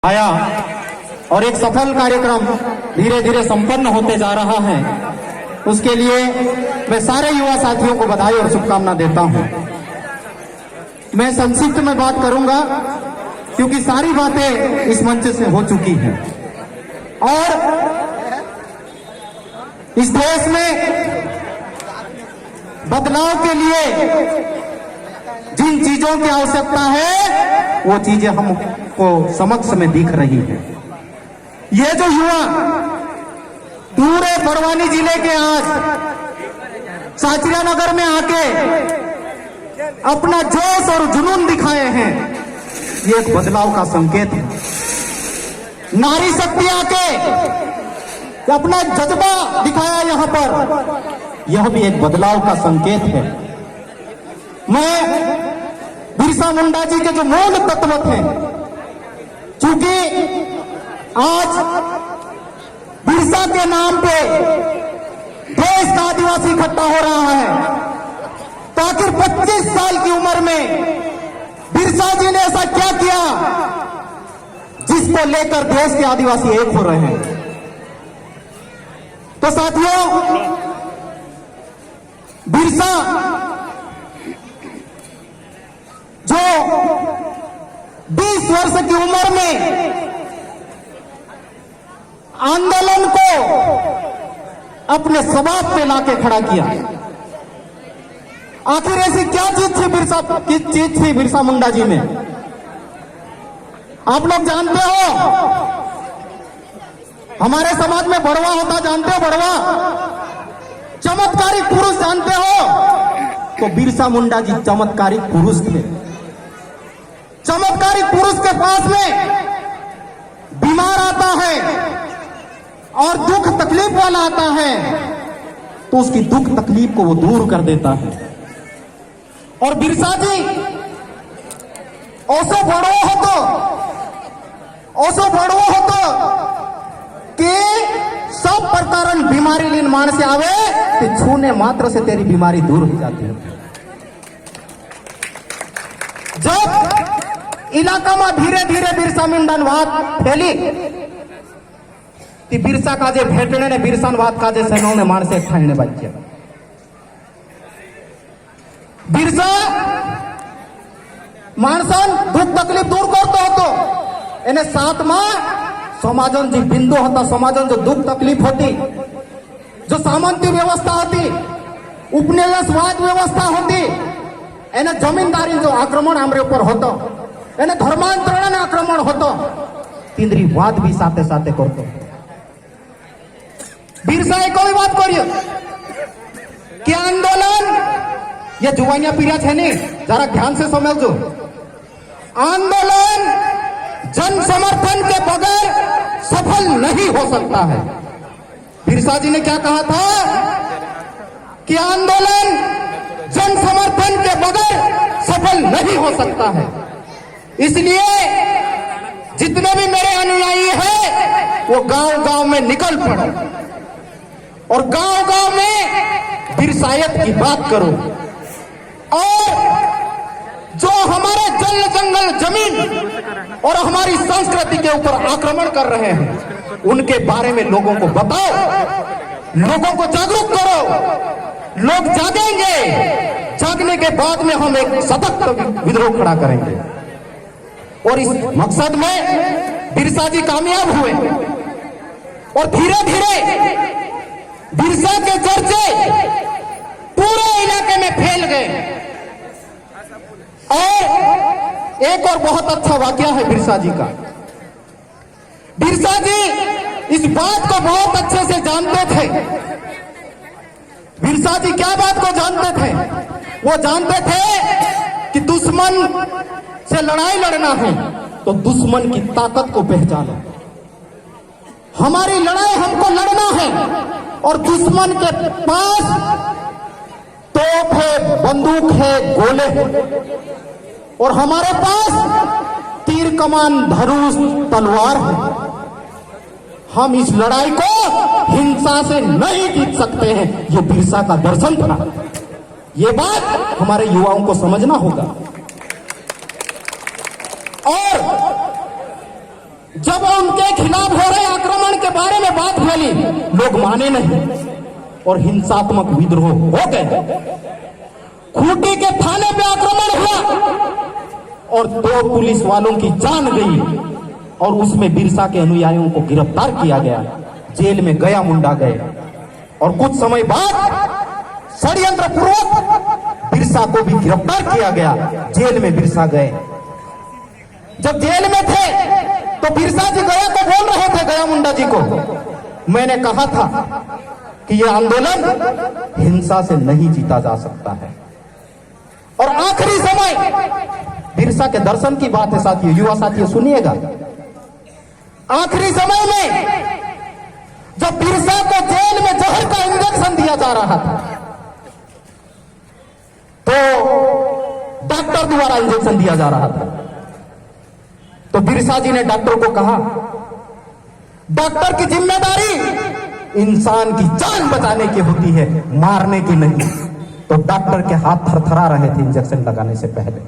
आया और एक सफल कार्यक्रम धीरे धीरे संपन्न होते जा रहा है। उसके लिए मैं सारे युवा साथियों को बधाई और शुभकामना देता हूं। मैं संक्षिप्त में बात करूंगा क्योंकि सारी बातें इस मंच से हो चुकी हैं और इस देश में बदलाव के लिए जिन चीजों की आवश्यकता है वो चीजें हमको समक्ष में दिख रही है। ये जो युवा पूरे बड़वानी जिले के आज साचरिया नगर में आके अपना जोश और जुनून दिखाए हैं, ये एक बदलाव का संकेत है। नारी शक्ति आके अपना जज्बा दिखाया यहां पर, यह भी एक बदलाव का संकेत है। मैं बिरसा मुंडा जी के जो मूल तत्व थे, चूंकि आज बिरसा के नाम पे देश का आदिवासी इकट्ठा हो रहा है, तो आखिर 25 साल की उम्र में बिरसा जी ने ऐसा क्या किया जिसको लेकर देश के आदिवासी एक हो रहे हैं। तो साथियों, बिरसा जो 20 वर्ष की उम्र में आंदोलन को अपने स्वभाव पे लाके खड़ा किया, आखिर ऐसी क्या चीज थी बिरसा मुंडा जी में? आप लोग जानते हो, हमारे समाज में बड़वा होता, जानते हो बड़वा? चमत्कारिक पुरुष जानते हो? तो बिरसा मुंडा जी चमत्कारिक पुरुष थे। चमत्कारिक पुरुष के पास में बीमार आता है और दुख तकलीफ वाला आता है तो उसकी दुख तकलीफ को वो दूर कर देता है। और बिरसा जी ओसो बड़ो होतो कि सब प्रकार बीमारी लीन मानस आवे तो छूने मात्र से तेरी बीमारी दूर हो जाती है। जब इलाका में धीरे धीरे बिरसा मुंडावाद फैली ती बिरसा काजे भेटणे ने बिरसावाद काजे सैनों ने मानसे ठाईने बच्चे बिरसा माणसान दुख तकलीफ दूर करतो होतो एने साथमा समाजन जी बिंदु होता, समाजन जो दुख तकलीफ होती, जो सामंती व्यवस्था होती, उपनिवेशवाद व्यवस्था होती, एने जमीनदारी जो आक्रमण आमरे ऊपर होतो, एने धर्मांतरण आक्रमण होतो, तिंद्री वाद भी साथे साथे करतो। बिरसाए कोई बात करियो कि आंदोलन ये जुवानिया पीरिया है नहीं, जरा ध्यान से समझो। आंदोलन जन समर्थन के बगैर सफल नहीं हो सकता है। बिरसा जी ने क्या कहा था कि आंदोलन जन समर्थन के बगैर सफल नहीं हो सकता है। इसलिए जितने भी मेरे अनुयायी हैं वो गांव गांव में निकल पड़ो और गांव गांव में बिरसायत की बात करो और जो हमारे जल जंगल जमीन और हमारी संस्कृति के ऊपर आक्रमण कर रहे हैं उनके बारे में लोगों को बताओ, लोगों को जागरूक करो। लोग जागेंगे, जागने के बाद में हम एक सशक्त विद्रोह खड़ा करेंगे। और इस मकसद में बिरसा जी कामयाब हुए और धीरे धीरे बिरसा के चर्चे पूरे इलाके में फैल गए। और एक और बहुत अच्छा वाकया है बिरसा जी का। बिरसा जी इस बात को बहुत अच्छे से जानते थे। बिरसा जी क्या बात को जानते थे? वो जानते थे कि दुश्मन से लड़ाई लड़ना है तो दुश्मन की ताकत को पहचानो। हमारी लड़ाई हमको लड़ना है और दुश्मन के पास तोप है, बंदूक है, गोले है और हमारे पास तीर कमान, धनुष, तलवार है। हम इस लड़ाई को हिंसा से नहीं जीत सकते हैं। ये बिरसा का दर्शन था। ये बात हमारे युवाओं को समझना होगा। और जब उनके खिलाफ हो रहे आक्रमण के बारे में बात फैली, लोग माने नहीं और हिंसात्मक विद्रोह हो गए। खूंटी के थाने पे आक्रमण हुआ और 2 पुलिस वालों की जान गई और उसमें बिरसा के अनुयायियों को गिरफ्तार किया गया, जेल में गया मुंडा गए और कुछ समय बाद षड्यंत्र पूर्वक बिरसा को भी गिरफ्तार किया गया, जेल में बिरसा गए। जब जेल में थे तो बिरसा जी गया को बोल रहे थे, गया मुंडा जी को, मैंने कहा था कि यह आंदोलन हिंसा से नहीं जीता जा सकता है। और आखिरी समय बिरसा के दर्शन की बात है साथियों, युवा साथियों सुनिएगा। आखिरी समय में जब बिरसा को जेल में जहर का इंजेक्शन दिया जा रहा था तो डॉक्टर द्वारा इंजेक्शन दिया जा रहा था, तो बिरसा जी ने डॉक्टर को कहा, डॉक्टर की जिम्मेदारी इंसान की जान बचाने की होती है, मारने की नहीं। तो डॉक्टर के हाथ थरथरा रहे थे इंजेक्शन लगाने से पहले।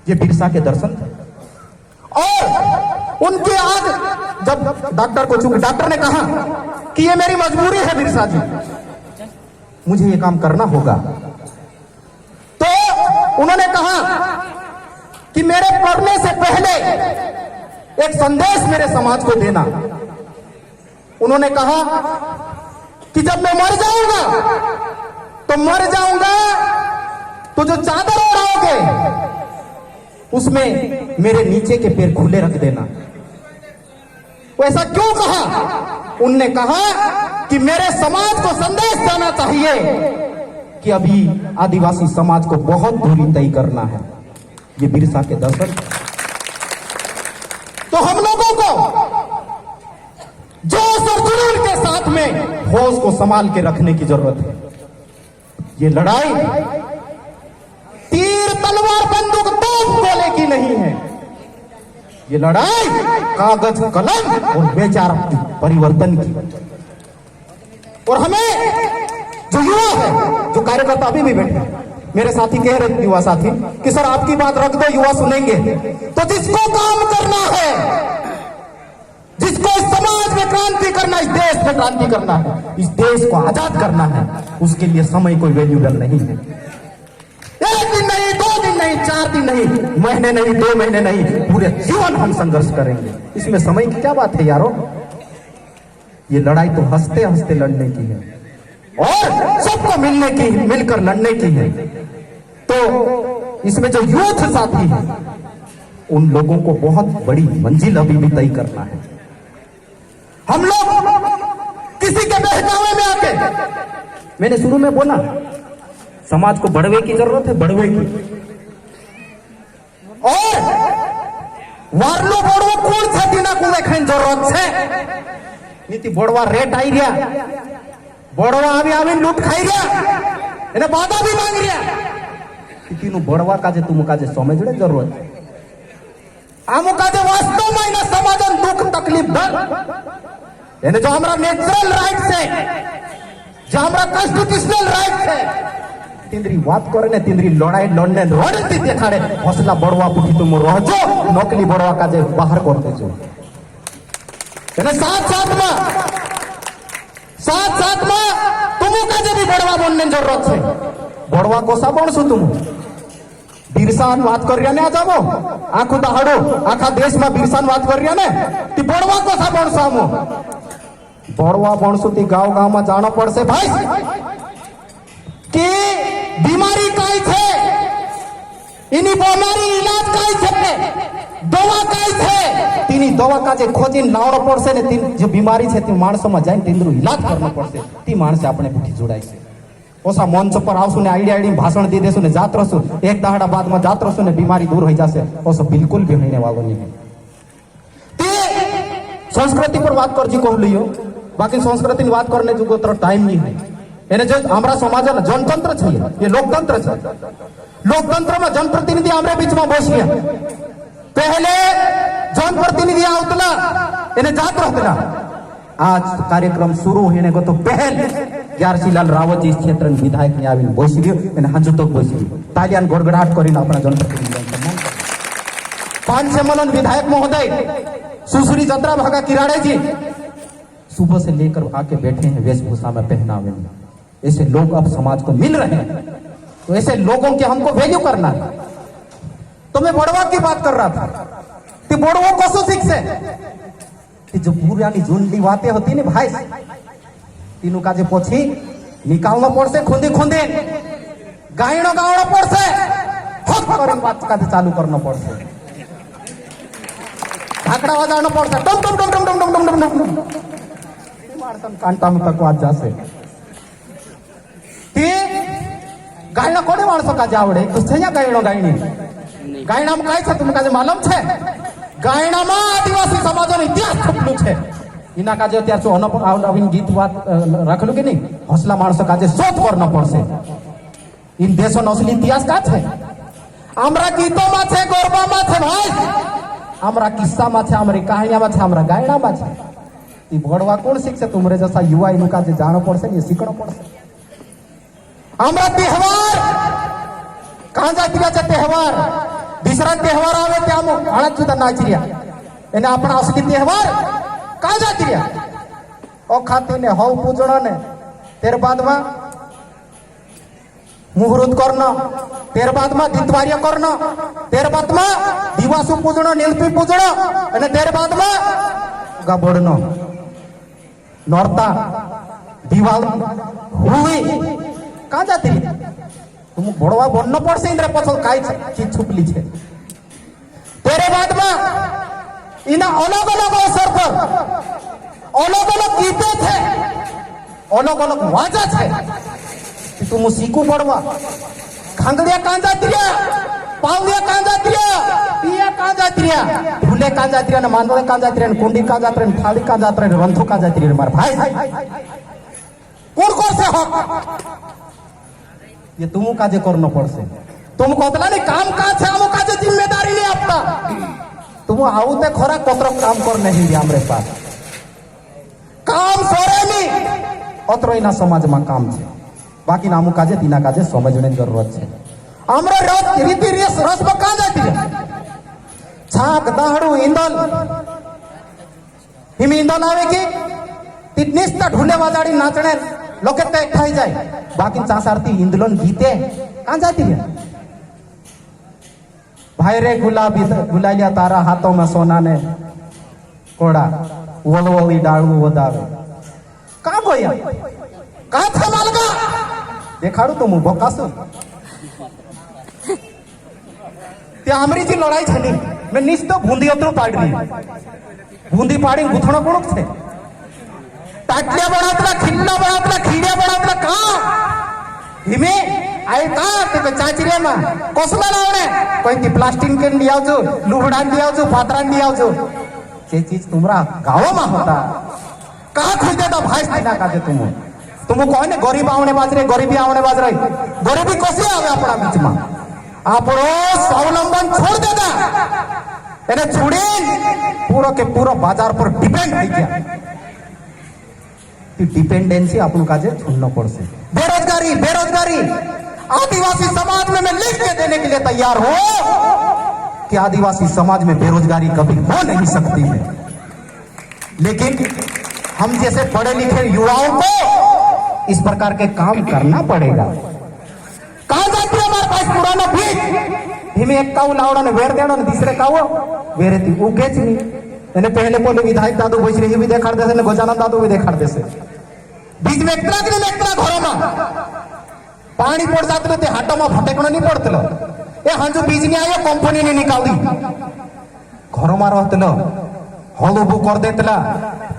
ये बिरसा के दर्शन थे। और उनके आज जब डॉक्टर को, चूंकि डॉक्टर ने कहा कि ये मेरी मजबूरी है बिरसा जी, मुझे ये काम करना होगा, तो उन्होंने कहा कि मेरे मरने से पहले एक संदेश मेरे समाज को देना। उन्होंने कहा कि जब मैं मर जाऊंगा तो मर जाऊंगा तो जो चादर ओढ़ाओगे उसमें मेरे नीचे के पैर खुले रख देना। वो ऐसा क्यों कहा? उनने कहा कि मेरे समाज को संदेश जाना चाहिए कि अभी आदिवासी समाज को बहुत दूरी तय करना है। ये बिरसा के दर्शन। तो हम लोगों को जोश और जुनून के साथ में होश को संभाल के रखने की जरूरत है। ये लड़ाई तीर तलवार बंदूक तोप गोले की नहीं है। ये लड़ाई कागज कलम और विचार परिवर्तन की। और हमें जो युवा है, जो कार्यकर्ता अभी भी बैठे, मेरे साथी कह रहे युवा साथी कि सर आपकी बात रख दो, युवा सुनेंगे। तो जिसको काम करना है, जिसको इस समाज में क्रांति करना, इस देश में क्रांति करना है, इस देश को आजाद करना है, उसके लिए समय कोई वैल्यूबल नहीं है। 1 दिन नहीं, 2 दिन नहीं, 4 दिन नहीं, महीने नहीं, 2 महीने नहीं, पूरे जीवन हम संघर्ष करेंगे। इसमें समय की क्या बात है यारो? ये लड़ाई तो हंसते हंसते लड़ने की है और सबको मिलने की, मिलकर लड़ने की है। तो इसमें जो यूथ साथी है उन लोगों को बहुत बड़ी मंजिल अभी भी तय करना है। हम लोग किसी के बहकावे में आके, मैंने शुरू में बोला समाज को बढ़वे की जरूरत है, बढ़वे की। और वार्लो बोड़वा कौन सा दिना को देखने जरूरत है नीति। बोड़वा रेट आई गया, बोड़वा आवी आवी लूट खाई गया, इन्हें बाधा भी मांग गया। तीनों बोड़वा का जे तुम का जे समझने जरूरत है। आमु का जे वास्तव में इन्हें समाजन दुख तकलीफ दर, यानी जो हमारा नेचुरल राइट है, जो हमारा कॉन्स्टिट्यूशनल राइट है, तिंद्री बात करे ने, तिंद्री लड़ाई लड़ने लड़ती देखाड़े, हौसला बढ़वा पुठी तुम रहो, नौकरी बढ़वा का जे बाहर करते जो। साथ में तुम का जे भी बढ़वा बनने जरूरत है। बढ़वा को सा बनसु तुम बिरसान बात कर रहा ने, आ जाओ आखो दहाड़ो आखा देश में बिरसान बात कर रहा ने, ती बढ़वा को सा बनसा मु बढ़वा बनसु ती गाँव गाँव में जाना पड़से भाई कि बीमारी काई छे, इनी बीमारी इलाज काई छे, दवा काई छे, तीनी दवा का जे खोजी लावड़ो पड़से ने, तीन जो बीमारी छे ती माणसो में जाइन तींद्रु इलाज करनो पड़से, ती माणसे आपणे पुठी जोड़ाई छे। ओसा मंच पर आवसु ने आईडी भाषण दे देसु ने जात रहसु, एक दहाड़ा बाद में जात रहसु ने बीमारी दूर हो जासे, ओसो बिल्कुल भी होने वालो नहीं है। ते संस्कृति पर बात कर जी कहू लियो, बाकी संस्कृति की बात करने जो तरह टाइम नहीं है। એને જે અમારા સમાજ जनतंत्र છે, ये लोकतंत्र છે। लोकतंत्र में जनप्रतिनिधि हमारे बीच में बस गया। पहले जनप्रतिनिधि आवतला એને जात रहतला। आज कार्यक्रम शुरू होने को तो पहल ग्यारसीलाल रावत इस क्षेत्र विधायक ने आવીને બોસી ગયો અને હજુ તો બોસી ગયો। તાલિયાન ગોળગડાટ કરીને આપણા जनप्रतिनिधि सम्मान पांचेमलन विधायक महोदय सुश्री चंद्रा भागा किराड़े जी सुबह से लेकर आके बैठे हैं वेशभूषा में, पहनावे में। ऐसे लोग अब समाज को मिल रहे हैं, तो ऐसे लोगों के हमको वैल्यू करना है। तो मैं बड़वा की बात कर रहा था कि बड़वो कसो सीख से कि जो पुरानी जुंडी बातें होती ना भाई, तीनों का जो पोछी निकालना पड़से, खुंदी खुंदी गायनो गावना पड़से, हक कर बात का चालू करना पड़से, ढाकड़ा बजाना पड़से, टम टम टम टम टम टम टम टम टम मारसन कांटा में तक वाज जासे कि गायना कोने माणसो का आवडे तो छया गायनो गायनी गायना में काय छे तुमका जे मालूम छे, गायना में आदिवासी समाजનો ઇતિહાસ છપલું છે। इना का जो त्यार नवीन गीत बात रखलू कि नहीं, हौसला माणसो का शोध करना पड़से। इन देशों असली इतिहास का छे, हमरा गीतों में छे, गरबा में छे भाई, हमरा किस्सा में छे, हमारी कहानिया में छे, हमरा गायना में छे। ई भड़वा कोण सीखसे? तुमरे जैसा युवा इनु का जानो पड़से, ये सीखना पड़से। हमरा तहेवार कहाँ जाती छे? तहेवार दूसरा तहेवार आवे त्या हणत सुधा नाची रह्या, एने आपणा असली तहेवार कहाँ जाती रह्या? ओ खाती ने हव पूजणो ने तेर बाद में मुहूर्त करना, तेर बाद में दितवार्य करना, तेर बाद में दिवासु पूजणो, नीलपी पूजणो, अने तेर बाद में गबड़नो, नोरता, दिवाली, होली कहाँ जाती है? तुम बड़वा बनना पड़से। इंद्र पछल काय चीज छुपली छे। तेरे बाद में इना अलग अलग अवसर पर अलग अलग गीते थे, अलग अलग वाजा छे। तुम सीखू बड़वा खांगड़िया कहाँ जाती रहा, पावलिया कहाँ जाती रहा, पिया कहाँ जाती रहा, ढूले कहाँ जाती रहा, मानवड़े कहाँ जाती रहा, कुंडी कहाँ जाती रहा, थाली कहाँ जाती रहा, रंथो कहाँ जाती रहा। मार भाई कौन कौन से हो ये तुम काजे करना पड़से। तुम कहतला नहीं काम का छे, हम काजे जिम्मेदारी नहीं आपता। तुम आउते खरा कतरो काम कर नहीं दिया हमरे पास काम सोरे नहीं अतरो इना समाज में काम छे। बाकी नामू काजे तीना काजे समझने जरूरत छे। हमरे रीति रस्म कहाँ जाती है? छाक दाहड़ू ईंदल हिम ईंदल आवे की तिनिस्ता ढूले वाजाड़ी नाचने लोके ते खाई जाए। बाकी चासारती इंदलन गीते कहाँ जाती है? भाई रे गुलाबी गुलालिया तारा हाथों में सोना ने कोड़ा वलवली डालू वदावे कहाँ गोया कहाँ था मालगा देखाड़ू तो मुंह बकासो त्या आमरी जी लड़ाई छली मैं निस्तो बूंदी उतरो पाड़ रही बूंदी पाड़ी गुथणो कोण छे टाटलिया बनातला खिल्ला बनातला खीड़िया बनातला कहाँ हिमे आए कहाँ ते चाचरिया में कसला लावणे कोई ती प्लास्टिक के लिया जो लुहड़ा लिया जो पात्रा लिया जो ये चीज तुम्हारा गाँव में होता कहाँ खुल देता भाई सीधा काजे तुम कहो ने गरीब आवने बाज रहे गरीबी आवने बाज रहे गरीबी कसी आवे अपना बीच में आपनो स्वावलंबन छोड़ देता एने छोड़ी पूरा के पूरा बाजार पर डिपेंड हो गया डिपेंडेंसी अपन काजे छोड़ना पड़से। बेरोजगारी बेरोजगारी आदिवासी समाज में मैं लिख के देने के लिए तैयार हूं कि आदिवासी समाज में बेरोजगारी कभी हो नहीं सकती है, लेकिन हम जैसे पढ़े लिखे युवाओं को इस प्रकार के काम करना पड़ेगा। कहाँ जाती है हमारे पास पुराना बीज हिमें एक काऊ लावड़ा ने वेर देना तीसरे काऊ वेरे थी उगेच नहीं એને पहले बोले विधायक दादू भोसरी भी देखाड़ देसे ने गजानन दादू भी देखाड़ देसे बीज में एकरा के एकरा घर में पानी पड़ जाते ते हाटो में फटेकणो नहीं पड़तलो ए हांजू बीज नहीं आयो कंपनी ने निकाल दी घर में रहतलो हलुबू कर देतला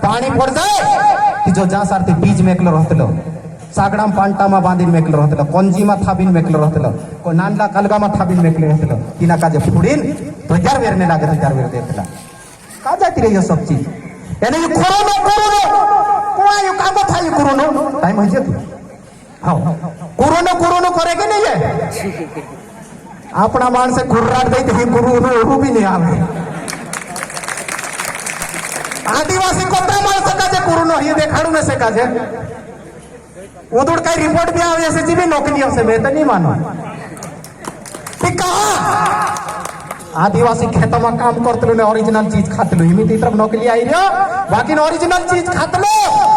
पानी पड़ जाए कि जो जा सारती बीज मेकलो रहतलो सागड़ा में पांटा में बांधी मेकलो रहतलो कंजी में थाबिन मेकलो रहतलो को नानला कलगा में थाबिन मेकलो रहतलो तिना काजे फुड़ीन तो जार वेरने लागे तो जार वेर देतला कहाँ जाती रही है सब चीज यानी ये कोरोना कोआ ये काम था ये कोरोना टाइम हो जाती हाँ कोरोना कोरोना करेगा नहीं है अपना मान से कुर्राट गई तो कोरोना भी नहीं आवे आदिवासी कोता मान सका जे कोरोना ये देखाड़ू में से काजे उधर का रिपोर्ट भी आवे ऐसे जी भी नौकरियों से मैं तो नहीं मानो ठीक कहा आदिवासी खेत में काम करते ने ओरिजिनल चीज खातलो इमिति तरफ नकली आई रे बाकी ओरिजिनल चीज खातलो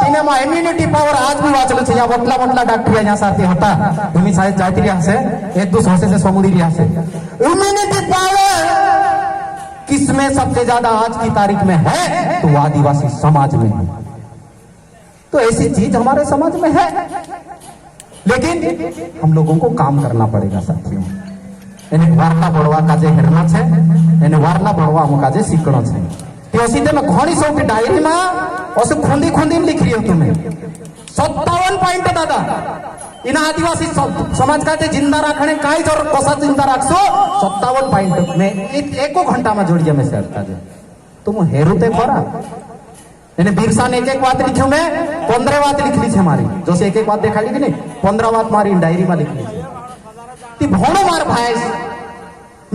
इने में इम्यूनिटी पावर आज भी वाचलो छे या बटला बटला डॉक्टर यहाँ साथी होता तुम शायद जाती रहा से एक दो सौ से समुद्री रहा से इम्यूनिटी पावर किसमें सबसे ज्यादा आज की तारीख में है तो आदिवासी समाज में है। तो ऐसी चीज हमारे समाज में है लेकिन हम लोगों को काम करना पड़ेगा साथियों। એને વાર્તા ભણવા કાજે હેરનો છે એને વાર્તા ભણવા અમુક કાજે શીખણો છે તે ઓસી તેમે ઘણી સૌથી ડાયરીમાં ઓસે ખોંદી ખોંદીને લીખી રહ્યો તમે 57 પોઈન્ટ દાદા इना आदिवासी समाज का जिंदा रखने काय जरूरत कसा जिंदा रखसो 57 पॉइंट में एको घंटा में जोड़िए में से अटका जाए तुम हेरुते खरा એને बिरसा ने एक बात लिखी मैं 15 बात लिखली છે મારી જો से एक बात देखाડી कि नहीं 15 बात मारी डायरी में लिखली છે ती भोणो मार भाई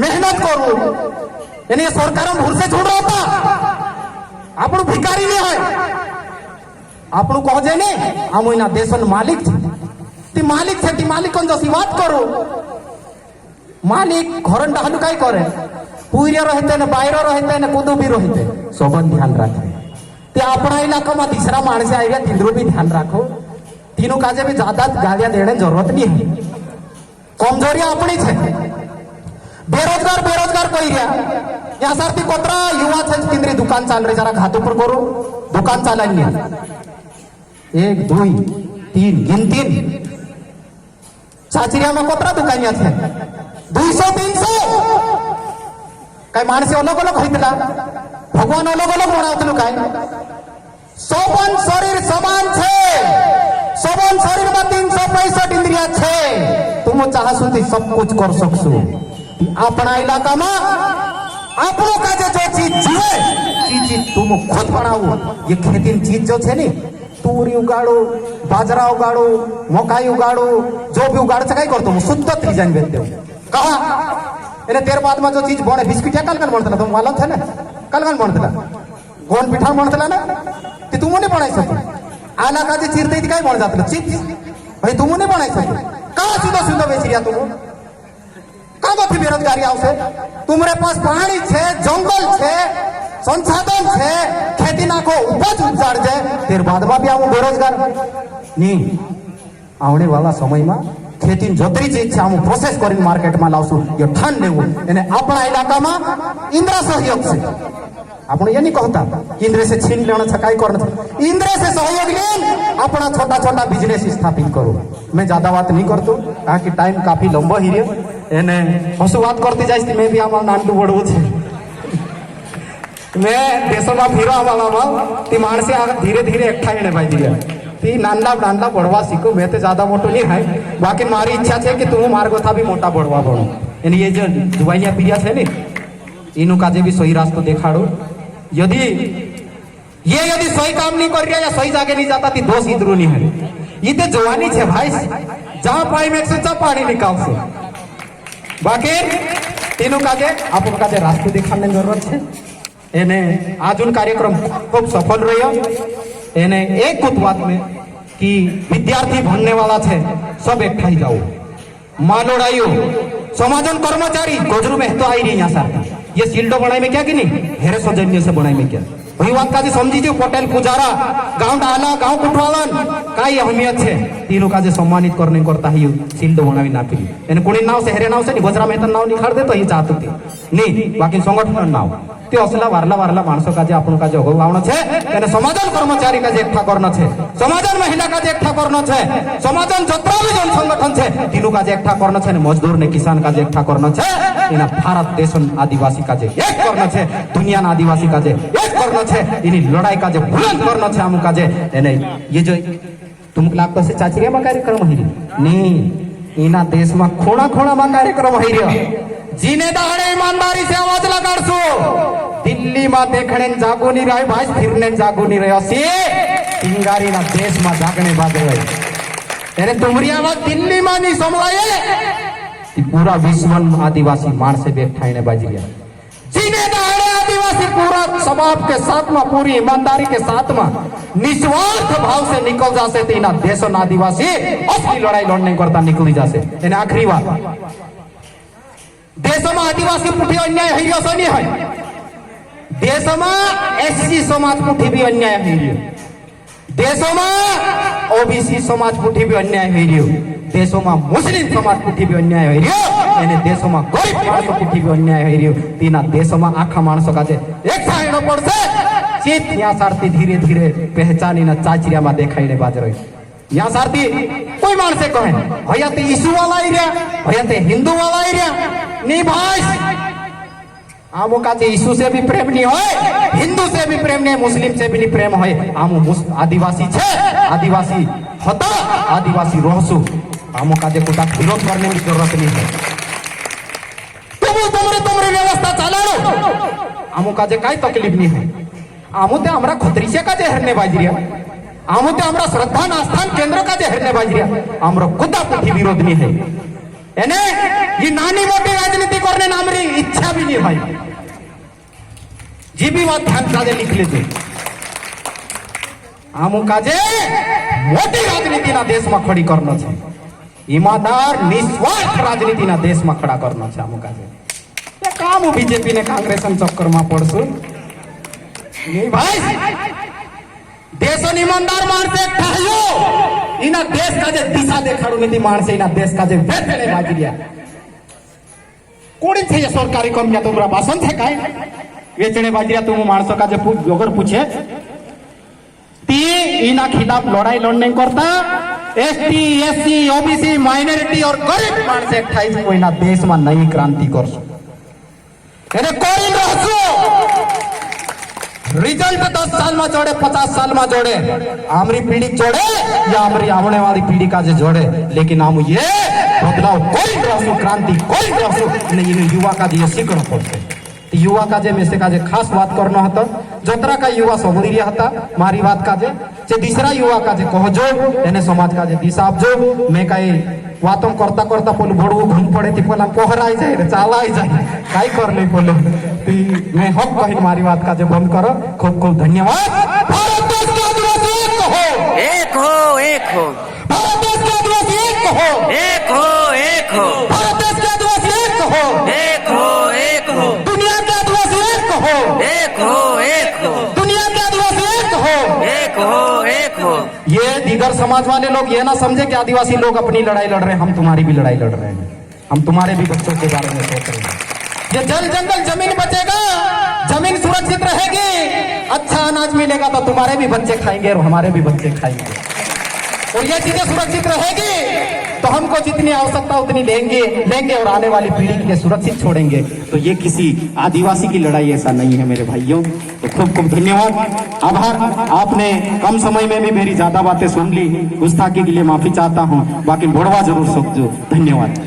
मेहनत करू એને सरकार भूर से छोड़ होता આપણું ભિખારી નહીં હોય આપણું કહે ને આમ એના દેશનો માલિક છે ती मालिक છે ती मालिक कोण जसी बात करू मालिक घरन डालू काय करे पूर्य रहते ने बाहेर रहते ने कुदू भी रहते सोबन ध्यान रखे ते अपना इलाका में तीसरा माणसे आया तिंद्रो भी ध्यान रखो तीनों काजे भी ज्यादा गालियां देने जरूरत नहीं है कमजोरी अपनी है बेरोजगार बेरोजगार कोई रहा यहाँ सारथी कोतरा युवा है तिंद्री दुकान चाल रही जरा घात ऊपर करो दुकान चालानी 1 2 3 गिनती चाचिरिया में कोतरा दुकानिया थे 200 300 काय माणसे अलग अलग होइतला भगवान अलग अलग बनावतलु काय सोबन शरीर समान छे सोबन शरीर में 365 इंद्रिया छे तुम चाहसो ती सब कुछ कर सकसो अपना इलाका में आपनो का जो चीज जीवे चीज तुम खुद बनाओ ये खेती चीज जो छे नी तूरी उगाड़ो बाजरा उगाड़ो मकाई उगाड़ो जो भी उगाड़ से करतो शुद्ध थी जान बेचते हो कहा एने तेर बाद में जो चीज बने बिस्किट कल कल बनतला तुम मालूम थे ना कल कल बनतला गोन पिठा बनतला ना ती तुम नहीं बनाई सको आला का जे चिरते काय बन जातला चिप्स भाई तुम नहीं बनाई सको कहां सीधा सीधा बेच रिया तुम कहां थी बेरोजगारी आवसे तुम्हारे पास पानी छे जंगल छे संसाधन छे खेती नाखो उपज उजाड़ जाए तेर बाद में भी आऊं बेरोजगार नहीं आवने वाला समय में खेती जोतरी चीज छे आऊं प्रोसेस करीने मार्केट में लावसु ये ठान लेवू एने अपना इलाका में इंद्र सहयोग से आपण ये नहीं कहता इंद्र से छीन लेना छ काय करना इंद्र से सहयोग लेन अपना छोटा छोटा बिजनेस स्थापित करो मैं ज्यादा बात नहीं करतो कहा कि टाइम काफी लंबो ही रे एने हसु बात करती जाइस मैं भी आमा नानटू बड़वू छे मैं देशों में फिरो आवा ती माणसे धीरे धीरे एकठा येणे भाई दिया ती नानला नानला बड़वा सीखो मैं तो ज्यादा मोटो नहीं है बाकी मारी इच्छा है कि तुम मार्ग था भी मोटा बड़वा बनो यानी ये जो जुवाइया पीरिया है नी इनु काजे भी सही रास्ता दिखाड़ो यदि सही काम नहीं कर रहा या सही जाके नहीं जाता ती दोष इधरो नहीं है ये तो जवानी है भाई जहां पाई में से जब पानी निकाल से बाकी तीनों काजे आपन काजे रास्ते दिखाने की जरूरत है एने आजुन कार्यक्रम खूब सफल रही एने एक बात में कि विद्यार्थी भणने वाला छे सब एकठाई जाओ मालोड़ाइयो समाजन कर्मचारी गोजरू में तो आई रही यहाँ साथ ये सील्डो बनाई में क्या कि नहीं हेरे सौजन्य से बनाई में क्या वही बात का समझी जो पटेल पुजारा गांव डाला गांव कुटवालन काय अहमियत है तीनों का जो सम्मानित करने करता है सील्डो बनावी ना पी एने कोणी नाव से हेरे नाव से नहीं बजरा मेहता नाव निखाड़ दे तो ये चाहते थे नहीं बाकी संगठन नाव ते असला वारला वारला माणसों का जे आपण का जो लावणो छे एने समाजन कर्मचारी का जे एकठा करनो छे समाजन महिला का जे एकठा करनो छे समाजन जत्रा भी जन संगठन छे तीनों का जे एकठा करनो छे ने मजदूर ने किसान का जे एकठा करनो छे इना भारत देशन आदिवासी का जे एक करनो छे दुनिया ना आदिवासी का जे एक करनो छे इनी लड़ाई का जे बुलंद करनो छे आमु का जे एने ये जो तुमक लागतो से चाचरिया में कार्यक्रम हई नहीं इना देश में खोणा खोणा में कार्यक्रम हई रे जीने दाड़े ईमानदारी से आवाज लगाड़सो दिल्ली में देखने जागो नहीं रहे भाई फिरने जागो नहीं रहे असी चिंगारी ना देश में जागने बाजे रहे अरे तुम्हारी आवाज दिल्ली में नहीं संभलाए पूरा विश्व आदिवासी मार से बैठाने बाजी गया जीने दाड़े आदिवासी पूरा स्वभाव के साथ में पूरी ईमानदारी के साथ में निस्वार्थ भाव से निकल जासे तीना देश आदिवासी असली लड़ाई लड़ने करता निकली जासे आखिरी बात દેશોમાં આદિવાસી પુઠી અન્યાય થઈ રહ્યો છે નહીં હોય દેશોમાં એસસી સમાજ પુઠી બી અન્યાય થઈ રહ્યો દેશોમાં ઓબીસી સમાજ પુઠી બી અન્યાય થઈ રહ્યો દેશોમાં મુસ્લિમ સમાજ પુઠી બી અન્યાય થઈ રહ્યો અને દેશોમાં ગરીબ માણસો પુઠી બી અન્યાય થઈ રહ્યો તેના દેશોમાં આખા માણસો કાજે એક સાઈડો પડશે ચિત ત્યાં સારથી ધીરે ધીરે પહેચાનીને ચાચરિયામાં દેખાઈને બાજરો यहाँ सारथी कोई मानसे कहे भैया ते ईसु वाला ही रहा भैया ते हिंदू वाला ही रहा नहीं भाई आमो का ईसु से भी प्रेम नहीं होए हिंदू से भी प्रेम नहीं मुस्लिम से भी नहीं प्रेम होए आमो आदिवासी छे आदिवासी होता आदिवासी रोहसु आमो का कोटा विरोध करने की जरूरत नहीं है तुमरे व्यवस्था चालाड़ो आमो का काई तकलीफ नहीं है आमो ते हमरा खतरीसे का हरने बाजरिया आमो ते हमरा श्रद्धा आस्थान केंद्र का हरने बाजरिया आमरो खुदा पुठी विरोध नहीं है एने ये नानी मोटी राजनीति करने नामरी इच्छा भी नहीं भाई जी भी बात ध्यान काजे लिख लेते आमो काजे मोटी राजनीति ना देश में खड़ी करना है ईमानदार निस्वार्थ राजनीति ना देश में खड़ा करना है आमो काजे ये काम बीजेपी ने कांग्रेस चक्कर में पड़सु नहीं भाई देश ईमानदार माणसे ठायो इना देश का जे दिशा देखाडू नीति माणसे इना देश का जे वेचणे बाजरिया कोणी छे सरकारी कंपनिया तुमरा भाषण छे काय वेचणे बाजरिया तुम माणसो का जे वगर पूछे ती इना खिलाफ लड़ाई लड़ने करता एसटी एससी ओबीसी माइनॉरिटी और गरीब माणसे 28 कोईना देश में नई क्रांति करसो एने कोई रहसो रिजल्ट 10 साल में जोड़े 50 साल में जोड़े आमरी पीढ़ी जोड़े या आमरी आने वाली पीढ़ी का जो जोड़े लेकिन हम ये बदलाव कोई रहसु क्रांति कोई रहसु नहीं युवा का जो सीखना पड़ते युवा का जे में से का जे खास बात करना हता जोतरा का युवा सबरी हता मारी बात का जे तीसरा युवा का जे कहजो एने समाज का जे दिशा आपजो मैं कई वातों करता करता पोल भड़ू घूम पड़े थी पोला पोहराई जाए चालाई जाए काई कर ले पोलो ती मैं हक कहिन मारी बात का जे बंद करो खूब खूब धन्यवाद भारत देश के आदिवासी एक हो भारत देश के आदिवासी एक हो भारत देश के आदिवासी एक हो दुनिया के आदिवासी एक हो दुनिया के आदिवासी एक हो ये दीगर समाज वाले लोग ये ना समझे कि आदिवासी लोग अपनी लड़ाई लड़ रहे हैं हम तुम्हारी भी लड़ाई लड़ रहे हैं हम तुम्हारे भी बच्चों के बारे में सोच रहे हैं ये जल जंगल जमीन बचेगा जमीन सुरक्षित रहेगी अच्छा अनाज मिलेगा तो तुम्हारे भी बच्चे खाएंगे और हमारे भी बच्चे खाएंगे और ये चीजें सुरक्षित रहेगी तो हमको जितनी आवश्यकता उतनी लेंगे और आने वाली पीढ़ी के लिए सुरक्षित छोड़ेंगे तो ये किसी आदिवासी की लड़ाई ऐसा नहीं है मेरे भाइयों तो खूब खूब धन्यवाद आभार आपने कम समय में भी मेरी ज्यादा बातें सुन ली गुस्ताखी के लिए माफी चाहता हूँ बाकी बढ़वा जरूर समझो धन्यवाद।